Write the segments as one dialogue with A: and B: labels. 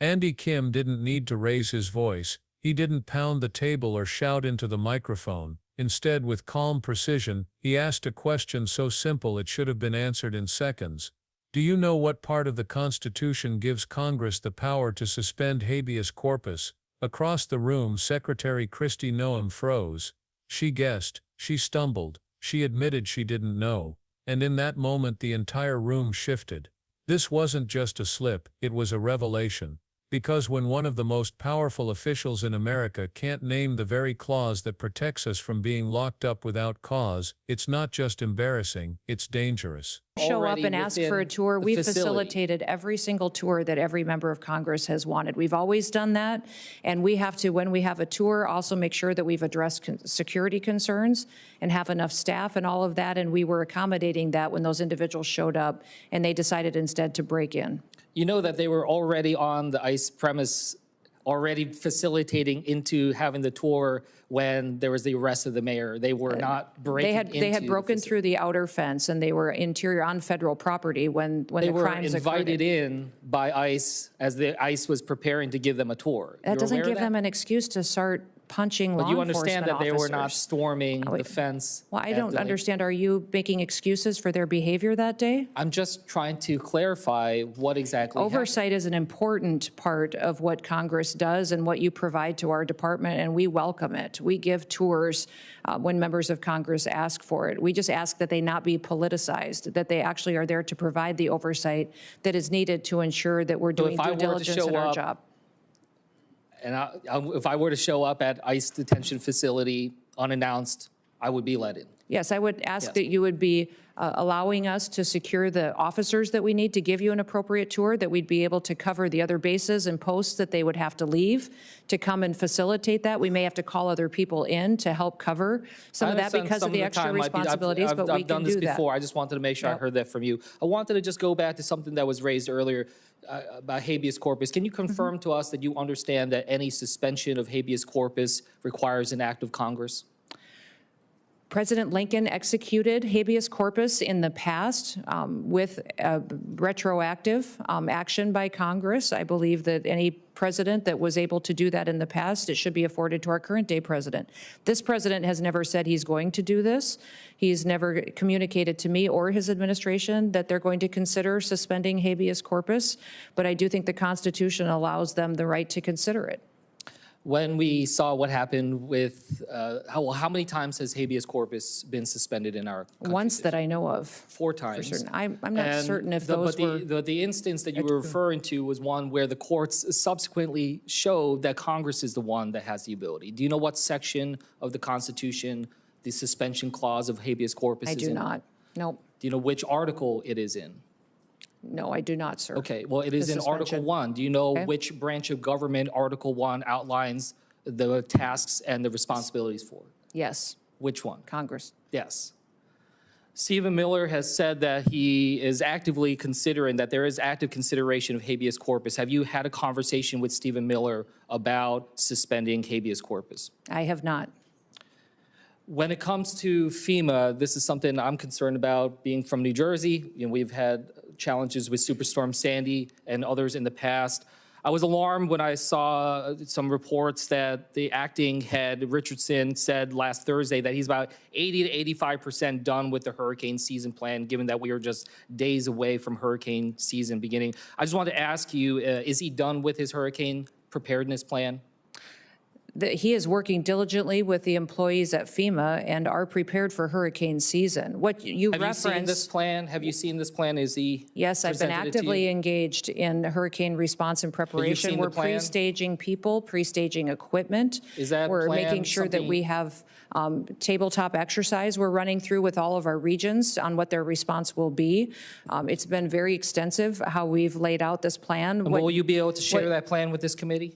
A: Andy Kim didn't need to raise his voice, he didn't pound the table or shout into the microphone. Instead, with calm precision, he asked a question so simple it should have been answered in seconds. Do you know what part of the Constitution gives Congress the power to suspend habeas corpus? Across the room, Secretary Kristi Noem froze. She guessed, she stumbled, she admitted she didn't know. And in that moment the entire room shifted. This wasn't just a slip, it was a revelation. Because when one of the most powerful officials in America can't name the very clause that protects us from being locked up without cause, it's not just embarrassing, it's dangerous.
B: Show up and ask for a tour. We've facilitated every single tour that every member of Congress has wanted. We've always done that, and we have to, when we have a tour, also make sure that we've addressed security concerns and have enough staff and all of that, and we were accommodating that when those individuals showed up and they decided instead to break in.
C: You know that they were already on the ICE premise, already facilitating into having the tour when there was the arrest of the mayor. They were not breaking into.
B: They had broken through the outer fence, and they were interior on federal property when the crimes occurred.
C: They were invited in by ICE as the ICE was preparing to give them a tour.
B: That doesn't give them an excuse to start punching law enforcement officers.
C: But you understand that they were not storming the fence.
B: Well, I don't understand. Are you making excuses for their behavior that day?
C: I'm just trying to clarify what exactly happened.
B: Oversight is an important part of what Congress does and what you provide to our department, and we welcome it. We give tours when members of Congress ask for it. We just ask that they not be politicized, that they actually are there to provide the oversight that is needed to ensure that we're doing due diligence in our job.
C: And if I were to show up at ICE detention facility unannounced, I would be let in.
B: Yes, I would ask that you would be allowing us to secure the officers that we need to give you an appropriate tour, that we'd be able to cover the other bases and posts that they would have to leave to come and facilitate that. We may have to call other people in to help cover some of that because of the extra responsibilities, but we can do that.
C: I've done this before. I just wanted to make sure I heard that from you. I wanted to just go back to something that was raised earlier about habeas corpus. Can you confirm to us that you understand that any suspension of habeas corpus requires an act of Congress?
B: President Lincoln executed habeas corpus in the past with retroactive action by Congress. I believe that any president that was able to do that in the past, it should be afforded to our current day president. This president has never said he's going to do this. He's never communicated to me or his administration that they're going to consider suspending habeas corpus, but I do think the Constitution allows them the right to consider it.
C: When we saw what happened with, how many times has habeas corpus been suspended in our country?
B: Once that I know of.
C: 4 times.
B: For certain. I'm not certain if those were.
C: The instance that you were referring to was one where the courts subsequently showed that Congress is the one that has the ability. Do you know what section of the Constitution the suspension clause of habeas corpus is in?
B: I do not. Nope.
C: Do you know which article it is in?
B: No, I do not, sir.
C: Okay, well, it is in Article 1. Do you know which branch of government Article 1 outlines the tasks and the responsibilities for?
B: Yes.
C: Which one?
B: Congress.
C: Yes. Stephen Miller has said that he is actively considering, that there is active consideration of habeas corpus. Have you had a conversation with Stephen Miller about suspending habeas corpus?
B: I have not.
C: When it comes to FEMA, this is something I'm concerned about. Being from New Jersey, we've had challenges with Superstorm Sandy and others in the past. I was alarmed when I saw some reports that the acting head, Richardson, said last Thursday that he's about 80 to 85% done with the hurricane season plan, given that we are just days away from hurricane season beginning. I just wanted to ask you, is he done with his hurricane preparedness plan?
B: He is working diligently with the employees at FEMA and are prepared for hurricane season. What you referenced.
C: Have you seen this plan? Have you seen this plan? Is he?
B: Yes, I've been actively engaged in hurricane response and preparation. We're pre-staging people, pre-staging equipment.
C: Is that
B: We're making sure that we have tabletop exercise we're running through with all of our regions on what their response will be. It's been very extensive how we've laid out this plan.
C: And will you be able to share that plan with this committee?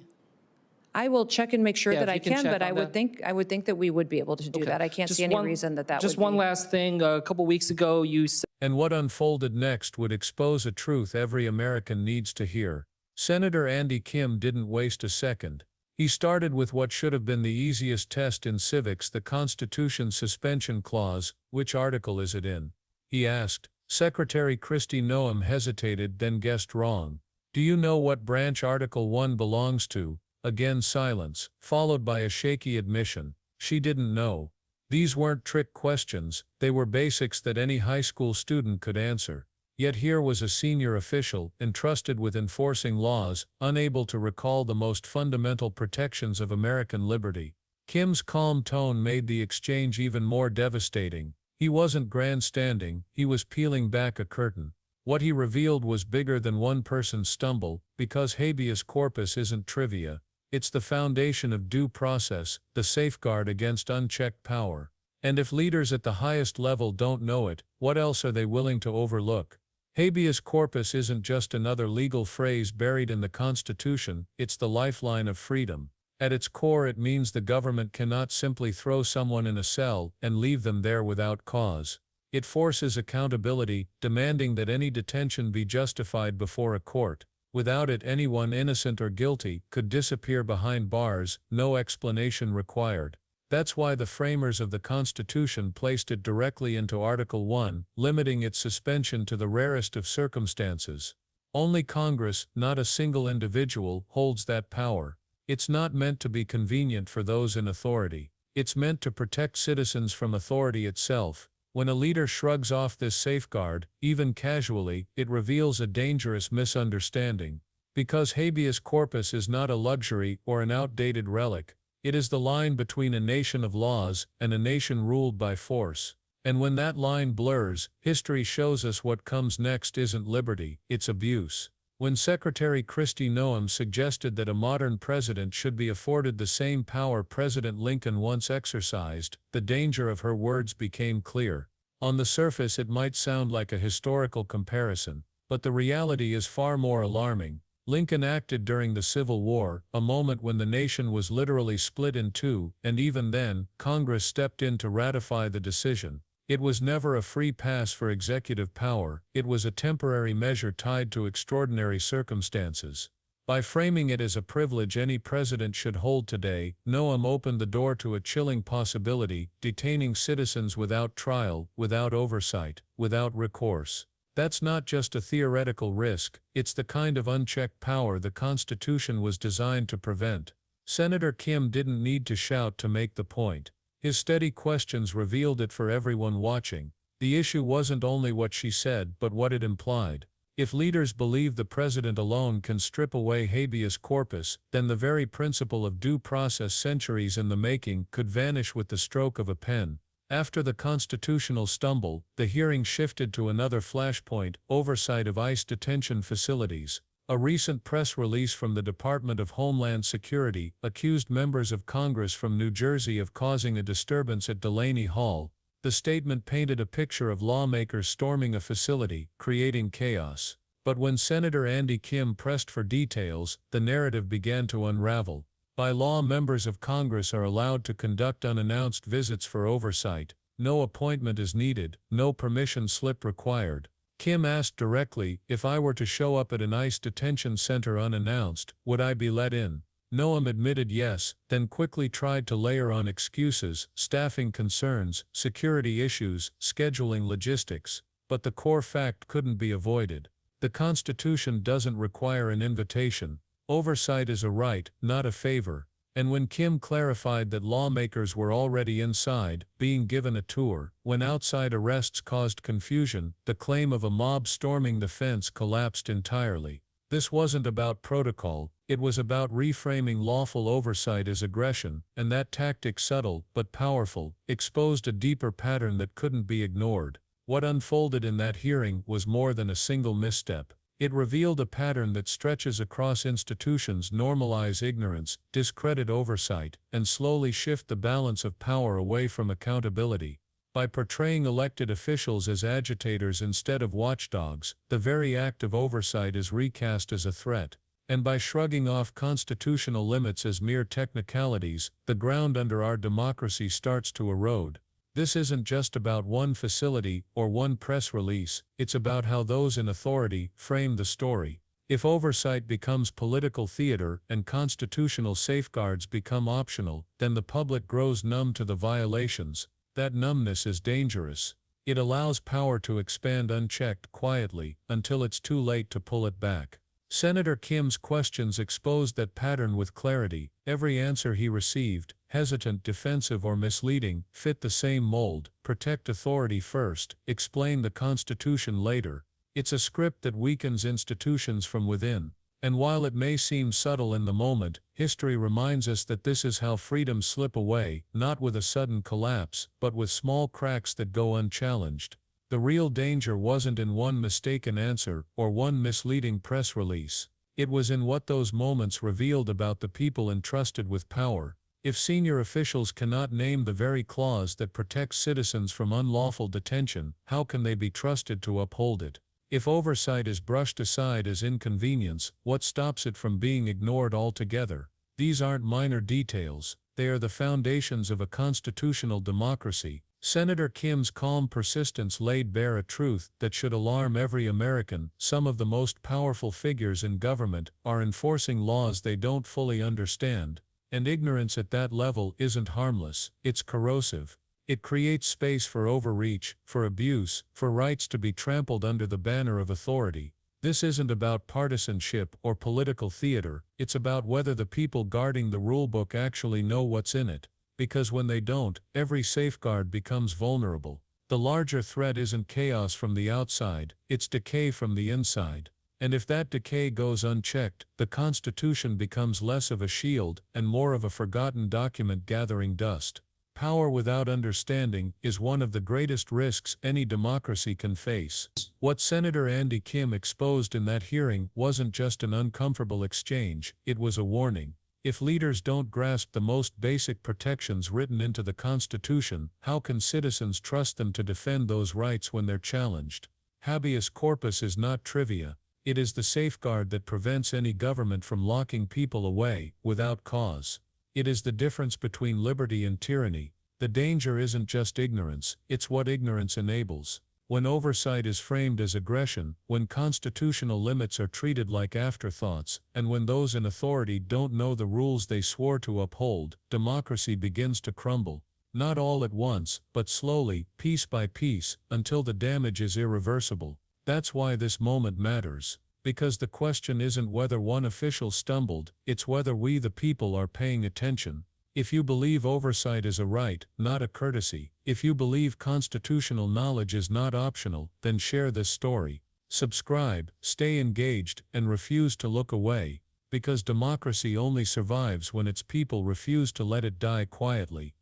B: I will check and make sure that I can, but I would think that we would be able to do that. I can't see any reason that would be.
C: Just one last thing. A couple weeks ago, you said.
A: And what unfolded next would expose a truth every American needs to hear. Senator Andy Kim didn't waste a second. He started with what should have been the easiest test in civics, the Constitution's suspension clause. Which article is it in? He asked. Secretary Kristi Noem hesitated, then guessed wrong. Do you know what branch Article 1 belongs to? Again silence, followed by a shaky admission. She didn't know. These weren't trick questions, they were basics that any high school student could answer. Yet here was a senior official, entrusted with enforcing laws, unable to recall the most fundamental protections of American liberty. Kim's calm tone made the exchange even more devastating. He wasn't grandstanding, he was peeling back a curtain. What he revealed was bigger than one person's stumble, because habeas corpus isn't trivia. It's the foundation of due process, the safeguard against unchecked power. And if leaders at the highest level don't know it, what else are they willing to overlook? Habeas corpus isn't just another legal phrase buried in the Constitution, it's the lifeline of freedom. At its core, it means the government cannot simply throw someone in a cell and leave them there without cause. It forces accountability, demanding that any detention be justified before a court. Without it, anyone innocent or guilty could disappear behind bars, no explanation required. That's why the framers of the Constitution placed it directly into Article 1, limiting its suspension to the rarest of circumstances. Only Congress, not a single individual, holds that power. It's not meant to be convenient for those in authority. It's meant to protect citizens from authority itself. When a leader shrugs off this safeguard, even casually, it reveals a dangerous misunderstanding. Because habeas corpus is not a luxury or an outdated relic, it is the line between a nation of laws and a nation ruled by force. And when that line blurs, history shows us what comes next isn't liberty, it's abuse. When Secretary Kristi Noem suggested that a modern president should be afforded the same power President Lincoln once exercised, the danger of her words became clear. On the surface it might sound like a historical comparison, but the reality is far more alarming. Lincoln acted during the Civil War, a moment when the nation was literally split in two, and even then, Congress stepped in to ratify the decision. It was never a free pass for executive power, it was a temporary measure tied to extraordinary circumstances. By framing it as a privilege any president should hold today, Noem opened the door to a chilling possibility, detaining citizens without trial, without oversight, without recourse. That's not just a theoretical risk, it's the kind of unchecked power the Constitution was designed to prevent. Senator Kim didn't need to shout to make the point. His steady questions revealed it for everyone watching. The issue wasn't only what she said, but what it implied. If leaders believe the president alone can strip away habeas corpus, then the very principle of due process centuries in the making could vanish with the stroke of a pen. After the constitutional stumble, the hearing shifted to another flashpoint: oversight of ICE detention facilities. A recent press release from the Department of Homeland Security accused members of Congress from New Jersey of causing a disturbance at Delaney Hall. The statement painted a picture of lawmakers storming a facility, creating chaos. But when Senator Andy Kim pressed for details, the narrative began to unravel. By law, members of Congress are allowed to conduct unannounced visits for oversight. No appointment is needed, no permission slip required. Kim asked directly, if I were to show up at an ICE detention center unannounced, would I be let in? Noem admitted yes, then quickly tried to layer on excuses, staffing concerns, security issues, scheduling logistics. But the core fact couldn't be avoided. The Constitution doesn't require an invitation. Oversight is a right, not a favor. And when Kim clarified that lawmakers were already inside, being given a tour, when outside arrests caused confusion, the claim of a mob storming the fence collapsed entirely. This wasn't about protocol, it was about reframing lawful oversight as aggression, and that tactic, subtle but powerful, exposed a deeper pattern that couldn't be ignored. What unfolded in that hearing was more than a single misstep. It revealed a pattern that stretches across institutions: normalize ignorance, discredit oversight, and slowly shift the balance of power away from accountability. By portraying elected officials as agitators instead of watchdogs, the very act of oversight is recast as a threat. And by shrugging off constitutional limits as mere technicalities, the ground under our democracy starts to erode. This isn't just about one facility or one press release, it's about how those in authority frame the story. If oversight becomes political theater and constitutional safeguards become optional, then the public grows numb to the violations. That numbness is dangerous. It allows power to expand unchecked quietly until it's too late to pull it back. Senator Kim's questions exposed that pattern with clarity. Every answer he received, hesitant, defensive, or misleading, fit the same mold: protect authority first, explain the Constitution later. It's a script that weakens institutions from within. And while it may seem subtle in the moment, history reminds us that this is how freedoms slip away, not with a sudden collapse, but with small cracks that go unchallenged. The real danger wasn't in one mistaken answer or one misleading press release. It was in what those moments revealed about the people entrusted with power. If senior officials cannot name the very clause that protects citizens from unlawful detention, how can they be trusted to uphold it? If oversight is brushed aside as inconvenience, what stops it from being ignored altogether? These aren't minor details, they are the foundations of a constitutional democracy. Senator Kim's calm persistence laid bare a truth that should alarm every American. Some of the most powerful figures in government are enforcing laws they don't fully understand. And ignorance at that level isn't harmless, it's corrosive. It creates space for overreach, for abuse, for rights to be trampled under the banner of authority. This isn't about partisanship or political theater, it's about whether the people guarding the rulebook actually know what's in it. Because when they don't, every safeguard becomes vulnerable. The larger threat isn't chaos from the outside, it's decay from the inside. And if that decay goes unchecked, the Constitution becomes less of a shield and more of a forgotten document gathering dust. Power without understanding is one of the greatest risks any democracy can face. What Senator Andy Kim exposed in that hearing wasn't just an uncomfortable exchange, it was a warning. If leaders don't grasp the most basic protections written into the Constitution, how can citizens trust them to defend those rights when they're challenged? Habeas corpus is not trivia. It is the safeguard that prevents any government from locking people away without cause. It is the difference between liberty and tyranny. The danger isn't just ignorance, it's what ignorance enables. When oversight is framed as aggression, when constitutional limits are treated like afterthoughts, and when those in authority don't know the rules they swore to uphold, democracy begins to crumble. Not all at once, but slowly, piece by piece, until the damage is irreversible. That's why this moment matters. Because the question isn't whether one official stumbled, it's whether we the people are paying attention. If you believe oversight is a right, not a courtesy, if you believe constitutional knowledge is not optional, then share this story. Subscribe, stay engaged, and refuse to look away, because democracy only survives when its people refuse to let it die quietly.